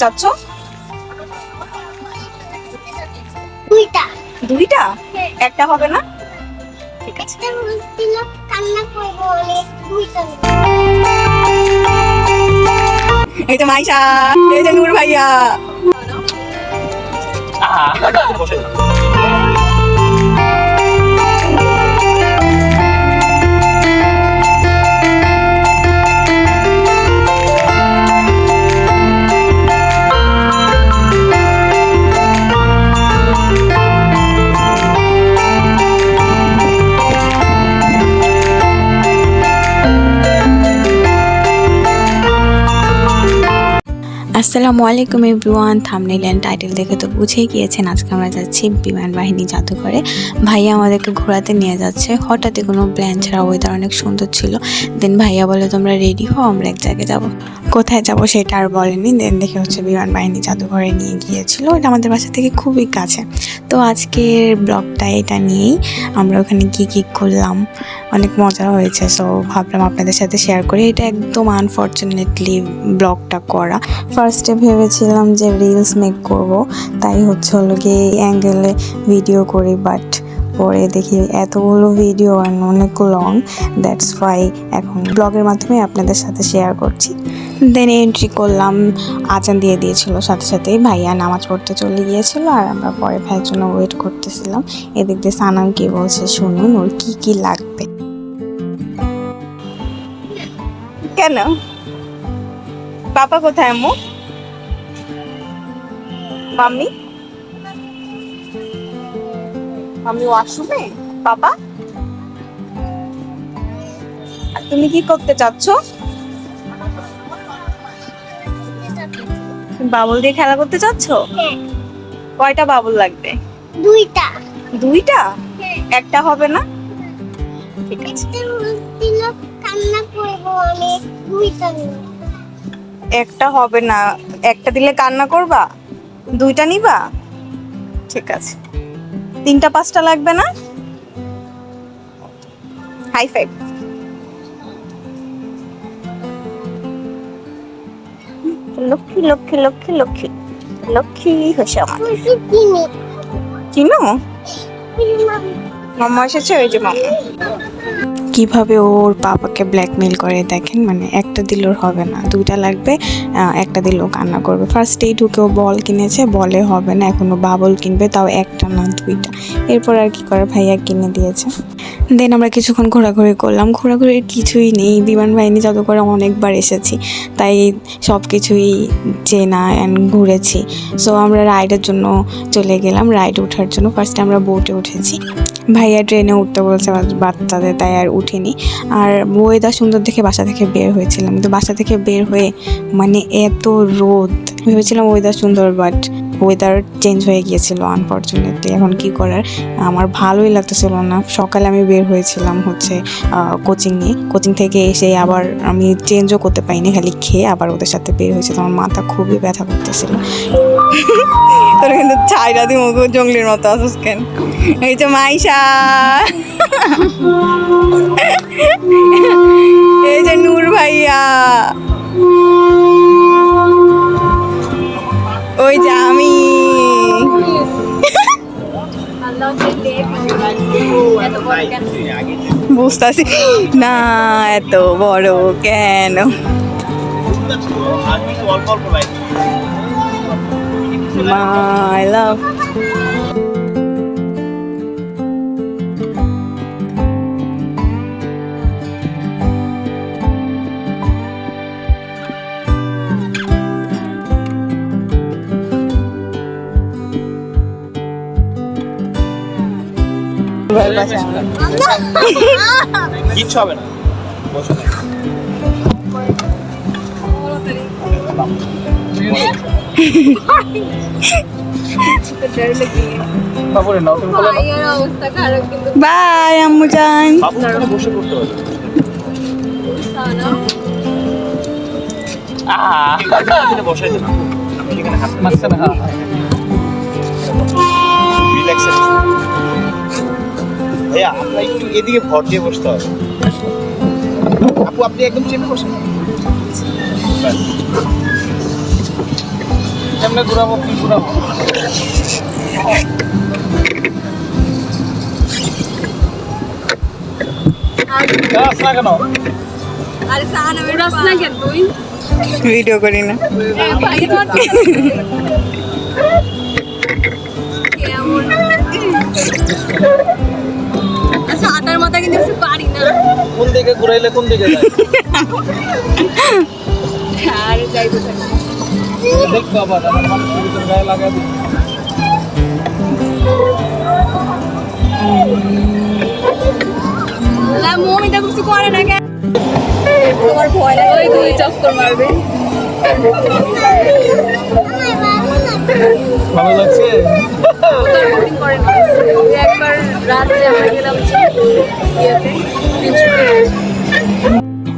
চাচ্ছ? দুইটা। দুইটা? একটা হবে না? ঠিক আছে। একটা দিল কান্না করবো অনেক, দুইটা। এই যে মাইশা, এই যে নূর ভাইয়া। আসসালামু আলাইকুম এভরিওয়ান। থাম্বনেল এন্ড টাইটেল দেখে তো বুঝেই গিয়েছেন আজকে আমরা যাচ্ছি বিমান বাহিনী জাদুঘরে। ভাইয়া আমাদেরকে ঘোরাতে নিয়ে যাচ্ছে। হঠাৎই কোনো প্ল্যান ছাড়া, ওয়েদার অনেক সুন্দর ছিল। দেন ভাইয়া বলে তোমরা রেডি হও, আমরা এক জায়গায় যাব। কোথায় যাব সেটা আর বলেনি। দেন দেখে বিমান বাহিনী জাদুঘরে নিয়ে গিয়েছিল। এটা আমাদের বাসা থেকে খুবই কাছে। তো আজকের ব্লগটা এটা নিয়েই, আমরা ওখানে কী করলাম, অনেক মজা হয়েছে। সো ভাবলাম আপনাদের সাথে শেয়ার করি। এটা একদম আনফর্চুনেটলি ব্লগটা করা। ফার্স্টে ভেবেছিলাম যে রিলস মেক করব, তাই হলো গিয়ে অ্যাঙ্গেলে ভিডিও করি, বাট পরে দেখি এতগুলো ভিডিও আর অনেক লং, দ্যাটস ওয়াই এখন ব্লগের মাধ্যমে আপনাদের সাথে শেয়ার করছি। দেন এন্ট্রি করলাম, আজান দিয়ে দিয়েছিল সাথে সাথেই। ভাইয়া নামাজ পড়তে চলে গিয়েছিল আর আমরা পরে ভাইয়ের জন্য ওয়েট করতেছিলাম। এদিক দিয়ে সানাম কি বলছে শুনুন, ওর কি লাগবে। কেন? পাপা কোথায় আম্মু? মাম্মি? মাম্মি ওয়াশরুমে? পাপা? আর তুমি কি করতে চাচ্ছ? বাবল দিয়ে খেলা করতে চাচ্ছ? হ্যাঁ। কয়টা বাবল লাগবে? দুইটা। দুইটা? হ্যাঁ। একটা হবে না? ঠিক আছে। একটা দিল কান্না করবো অনেক, দুইটা। একটা হবে না, একটা দিলে কান্না করবা, দুইটা নিবা? ঠিক আছে। তিনটা পাঁচটা লাগবে না? High five. লক্ষ্মী লক্ষ্মী লক্ষ্মী লক্ষ্মী লক্ষ্মী হয়েছে আমার। চিনো? মাম্মা এসেছে, ওই যে মাম্মা। কিভাবে ওর পাপাকে ব্ল্যাকমেল করে দেখেন, মানে একটা দিলেও হবে না, দুইটা লাগবে, একটা দিলেও কান্না করবে। ফার্স্টেই ঢুকেও বল কিনেছে, বলে হবে না, এখনও বাবল কিনবে, তাও একটা না দুইটা। এরপর আর কি করে, ভাইয়া কিনে দিয়েছে। দেন আমরা কিছুক্ষণ ঘোরাঘুরি করলাম। ঘোরাঘুরির কিছুই নেই, বিমান বাহিনী জাদুঘরে অনেকবার এসেছি, তাই সব কিছুই চেনা অ্যান্ড ঘুরেছি। সো আমরা রাইডের জন্য চলে গেলাম, রাইড ওঠার জন্য। ফার্স্টে আমরা বোটে উঠেছি। ভাইয়া ট্রেনে উঠতে বলছে বাচ্চাদের, তাই আর উঠিনি। আর ওয়েদার সুন্দর দেখে বাসা থেকে বের হয়েছিলাম, কিন্তু বাসা থেকে বের হয়ে মানে এত রোদ, ভেবেছিলাম ওয়েদার সুন্দর, বাট ওয়েদার চেঞ্জ হয়ে গিয়েছিল আনফর্চুনেটলি। এখন কি করার, আমার ভালোই লাগতেছিল না। সকালে আমি বের হয়েছিলাম কোচিংয়ে, কোচিং থেকে এসে আবার আমি চেঞ্জও করতে পারিনি, খালি খেয়ে আবার ওদের সাথে বের হয়েছে। আমার মাথা খুবই ব্যথা করতেছিল। তোর কিন্তু ছাইরা দি মুখ জঙ্গলির মতো আসুস কেন? এই যে মাইশা, এই যে নূর ভাইয়া, ওই যে আমি। বুঝতেছি না এত বড় কেন। মাই লাভ। কিচ্ছু হবে না, বসে থাক। বাই আম্মু জান। বসে পড়তে হবে। বসাই দেন, এখানে হাত মাঝখানে। রিল্যাক্স। ভাইয়া আপনার একটু এদিকে ভর দিয়ে বসতে হবে। আপু আপনি একদম চেপে বসেন। কেমনে ঘুরাবো কি ঘুরাবো গাছ না কেন আরে সানা মেরা না কেন তুই ভিডিও করি না ভাই তো কেমন আচ্ছা আটার মাথা কিন্তু একটু পারি না কোন দিকে ঘুরাইলে কোন দিকে যায় আরে যাইবো দেখবো আবার আমার মানুষের ভিতরে গায়ে লাগাই দিই লা মমিটা কিছু করে না কেন তোমার ভয় লাগে ওই দুই চক্কর মারবে ভালো লাগছে তোর বোটিং করে না একবার রাতে আমরা গেলাম ইয়েতে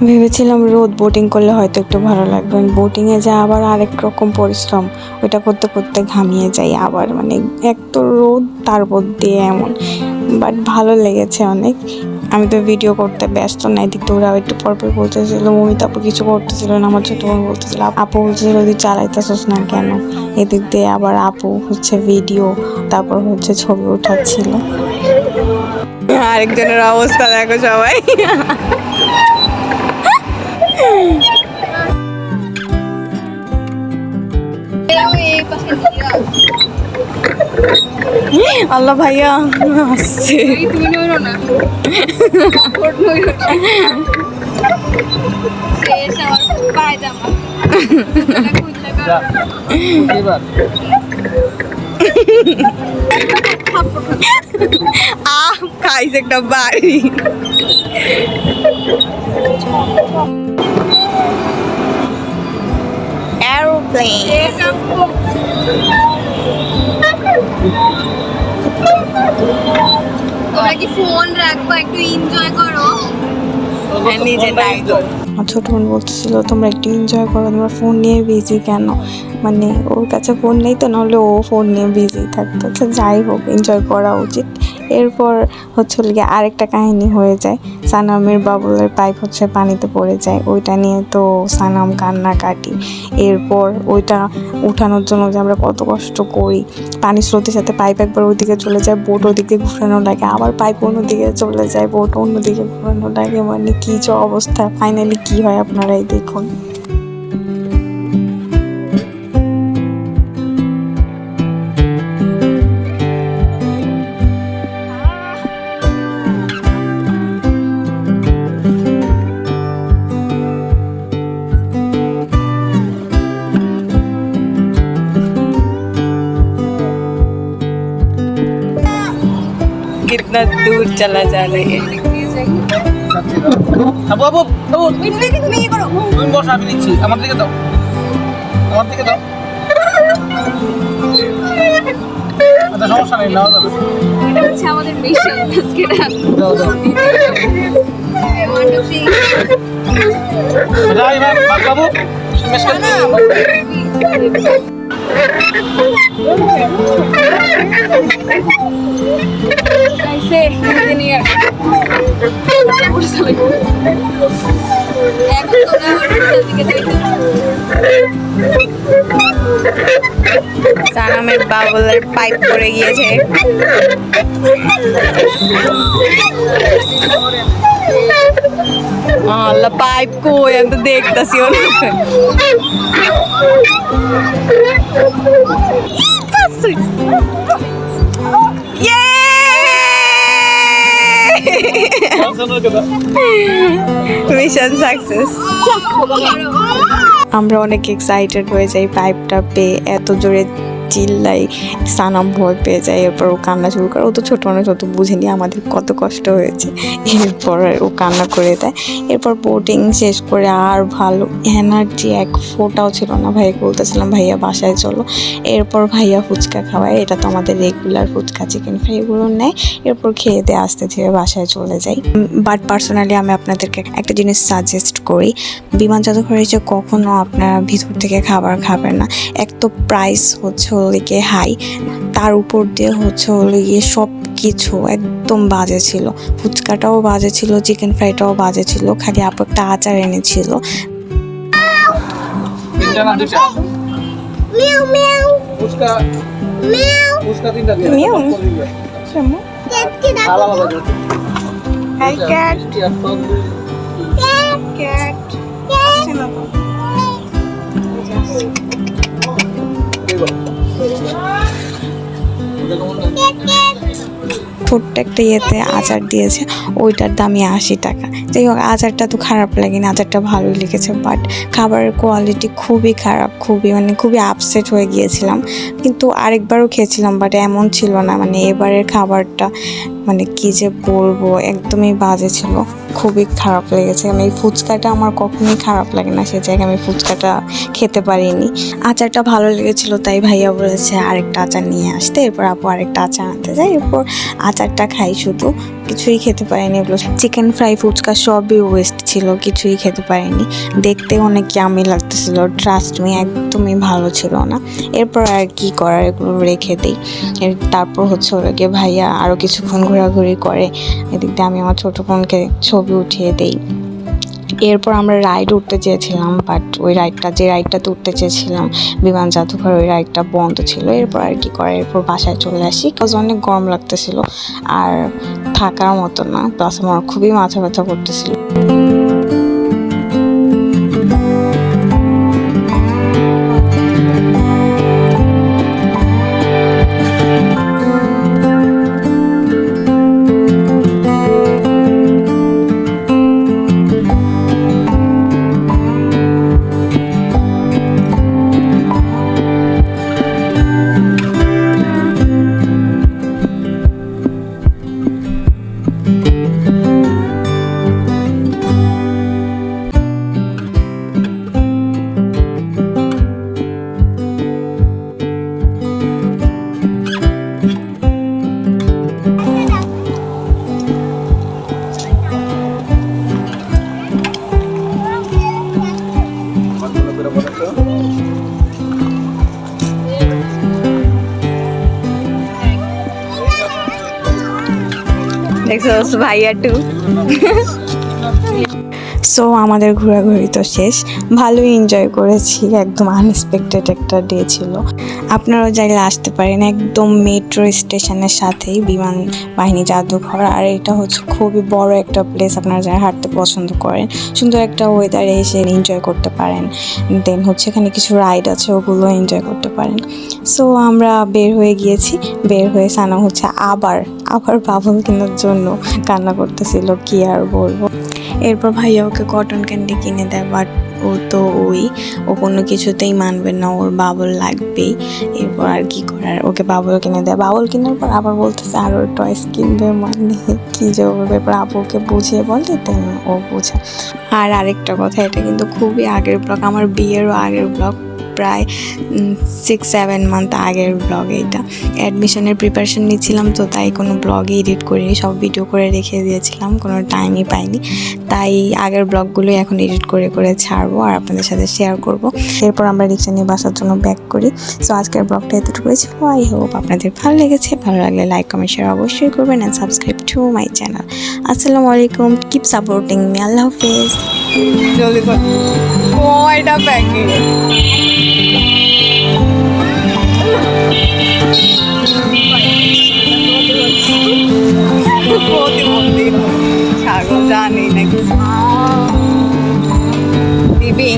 ভেবেছিলাম রোদ বোটিং করলে হয়তো একটু ভালো লাগবে, বোটিংয়ে যা আবার আরেক রকম পরিশ্রম, ওইটা করতে করতে ঘামিয়ে যাই আবার, মানে এক তো রোদ তার উপর দিয়ে এমন, বাট ভালো লেগেছে অনেক। আমি তো ভিডিও করতে ব্যস্ত না, এদিক থেকে ওরাও একটু পরপর বলতেছিল, মমিতা আপু কিছু করতেছিল না, আমার ছোট বোন বলতেছিল, আপু বলতেছিল তুই চালাইতেছিস না কেন, এদিক দিয়ে আবার আপু হচ্ছে ভিডিও তারপর হচ্ছে ছবি উঠাচ্ছিল। আরেকজনের অবস্থা দেখো সবাই। আল্লাহ ভাইয়া আসছে তুমি নইরো না কোট নইরো শেষ আমার পায়জামা যা এবার আহ খাইছে একটা বাড়ি এরোপ্লেন তোমরা কি ফোন রাখবা একটু এনজয় করো নিজে নাই আমার ছোট বোন বলতেছিল তোমরা একটু এনজয় করো, তোমরা ফোন নিয়ে বিজি কেন, মানে ওর কাছে ফোন নেই তো, নাহলে ও ফোন নিয়ে বিজি থাকতো। তো যাই হোক, এনজয় করা উচিত। এরপর হচ্ছে গিয়ে আরেকটা কাহিনী হয়ে যায়, সানামের বাবুলের পাইপ হচ্ছে পানিতে পড়ে যায়, ওইটা নিয়ে তো সানাম কান্নাকাটি। এরপর ওইটা উঠানোর জন্য যে আমরা কত কষ্ট করি, পানির স্রোতের সাথে পাইপ একবার ওইদিকে চলে যায়, বোট ওদিকে ঘুরানো লাগে, আবার পাইপ অন্যদিকে চলে যায়, বোট অন্যদিকে ঘুরানো লাগে, মানে কী যে অবস্থা। ফাইনালি কি হয় আপনারাই দেখুন। कितना दूर चला जा रही है আবু আবু আবু তুমি বসো আমি নিচ্ছি আমার দিকে দাও আমার দিকে দাও আচ্ছা সমস্যা নেই নাও দাও এটা হচ্ছে আমাদের মিশন আজকে দাও দাও যাই ভাই বাবু মেশকাল कैसे इंजीनियर সানামের বাবলের পাইপ পড়ে গিয়েছে। আল্লাহ পাইপ কই আমি তো দেখতাছি মিশন সাকসেস। আমরা অনেক এক্সাইটেড হয়ে যাই পাইপটা পেয়ে, এত জোরে চিল্লাই, সানাম ভয় পেয়ে যায়, এরপর ও কান্না শুরু করে। ও তো ছোটো মানুষ, ও তো বুঝেনি আমাদের কত কষ্ট হয়েছে। এরপর ও কান্না করে দেয়। এরপর বোটিং শেষ করে আর ভালো এনার্জি এক ফোটাও ছিল না। ভাইয়াকে বলতেছিলাম ভাইয়া বাসায় চলো। এরপর ভাইয়া ফুচকা খাওয়ায়, এটা তো আমাদের রেগুলার ফুচকা, চিকেন ফ্রাই এগুলো নেয়। এরপর খেয়ে দিয়ে আস্তে ধীরে বাসায় চলে যাই। বাট পার্সোনালি আমি আপনাদেরকে একটা জিনিস সাজেস্ট করি, বিমান জাদুঘরে যে কখনো আপনারা ভিতর থেকে খাবার খাবেন না। এক তো প্রাইস হচ্ছে হলিকে হাই, তার উপর দিয়ে হচ্ছে গিয়ে সব কিছু একদম বাজে ছিল। ফুচকাটাও বাজে ছিল, চিকেন ফ্রাইটাও বাজে ছিল, খালি আপু একটা আচার এনেছিল। মিয়াও মিয়াও ফুচকা মিয়াও ফুচকা তিনটা দিয়ে মিয়াও। দিবে। ক্যাটকে ডাকো আলাদা আলাদা দিবে। হাই ক্যাট মিষ্টি আর টক দই। ক্যাট আসছে না তো। দিবো। ওটা কেমন না? ছোট্ট একটা ইয়েতে আচার দিয়েছে, ওইটার দামই 80 টাকা। যাই হোক, আচারটা তো খারাপ লাগেনি, আচারটা ভালোই লেগেছে, বাট খাবারের কোয়ালিটি খুবই খারাপ, খুবই আপসেট হয়ে গিয়েছিলাম। কিন্তু আরেকবারও খেয়েছিলাম, বাট এমন ছিল না। মানে এবারের খাবারটা মানে কি যে বলবো, একদমই বাজে ছিল, খুবই খারাপ লেগেছে। মানে এই ফুচকাটা আমার কখনোই খারাপ লাগে না, সে জায়গায় আমি ফুচকাটা খেতে পারিনি। আচারটা ভালো লেগেছিল, তাই ভাইয়া বলেছে আরেকটা আচার নিয়ে আসতে। এরপর আপু আরেকটা আচার আনতে যায়, এরপর আচারটা খাই, শুধু কিছুই খেতে পারিনি। এগুলো চিকেন ফ্রাই, ফুচকা সবই ওয়েস্ট ছিল, কিছুই খেতে পারিনি। দেখতে অনেক ইয়ামি লাগতেছিল, ট্রাস্ট মি, একদমই ভালো ছিল না। এরপর আর কি করার, এগুলো রেখে দিই। তারপর হচ্ছে ওটাকে ভাইয়া আরও কিছুক্ষণ ঘোরাঘুরি করে, এদিক দিয়ে আমি আমার ছোটো বোনকে ছবি উঠিয়ে দিই। এরপর আমরা রাইড উঠতে চেয়েছিলাম, বাট ওই যে রাইডটাতে উঠতে চেয়েছিলাম বিমান জাদুঘর, ওই রাইডটা বন্ধ ছিল। এরপর আর কি করে, এরপর বাসায় চলে আসি, কাজ অনেক গরম লাগতেছিল আর থাকার মতো না, প্লাস আমার খুবই মাথা ব্যথা করতেছিল। ভালো করে বলেছো। দেখছো ভাইয়া টু। সো আমাদের ঘোরাঘুরি তো শেষ, ভালোই এনজয় করেছি, একদম আনএক্সপেক্টেড একটা ডে ছিল। আপনারাও চাইলে আসতে পারেন, একদম মেট্রো স্টেশনের সাথেই বিমান বাহিনী জাদুঘর। আর এটা হচ্ছে খুবই বড় একটা প্লেস, আপনারা যারা হাঁটতে পছন্দ করেন, সুন্দর একটা ওয়েদারে এসে এনজয় করতে পারেন। দেন হচ্ছে এখানে কিছু রাইড আছে, ওগুলো এনজয় করতে পারেন। সো আমরা বের হয়ে গিয়েছি, বের হয়ে সানা হচ্ছে আবার বাবল কেনার জন্য কান্না করতেছিল, কি আর বলবো। এরপর ভাইয়া ওকে কটন ক্যান্ডি কিনে দেয়, বাট ও কোনো কিছুতেই মানবে না, ওর বাবল লাগবেই। এরপর আর কি করার, ওকে বাবল কিনে দেয়। বাবল কেনার পর আবার বলতেছে আরও টয়েস কিনবে, মানে কি যে বলবে। এরপর আপুকে বুঝিয়ে বলে, দেন ও বোঝা। আর আরেকটা কথা, এটা কিন্তু খুবই আগের ব্লগ, আমার বিয়েরও আগের ব্লগ, প্রায় 6-7 মান্থ আগের ব্লগ। এইটা অ্যাডমিশনের প্রিপারেশন নিচ্ছিলাম, তো তাই কোনো ব্লগে এডিট করিনি, সব ভিডিও করে রেখে দিয়েছিলাম, কোনো টাইমই পাইনি। তাই আগের ব্লগগুলোই এখন এডিট করে ছাড়বো আর আপনাদের সাথে শেয়ার করব। এরপর আমরা রিক্সা নিয়ে বাসার জন্য ব্যাক করি। সো আজকের ব্লগটা এতটুকুই ছিল। আই হোপ আপনাদের ভালো লেগেছে। ভালো লাগলে লাইক, কমেন্ট, শেয়ার অবশ্যই করবেন and subscribe to my channel. আসসালামু আলাইকুম, কিপ সাপোর্টিং মি, আল্লাহ হাফেজ। জলদি কর, কয়টা প্যাকেট? ছাড়ো, জানি না কিছু দিবি।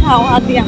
খাওয়া দিয়া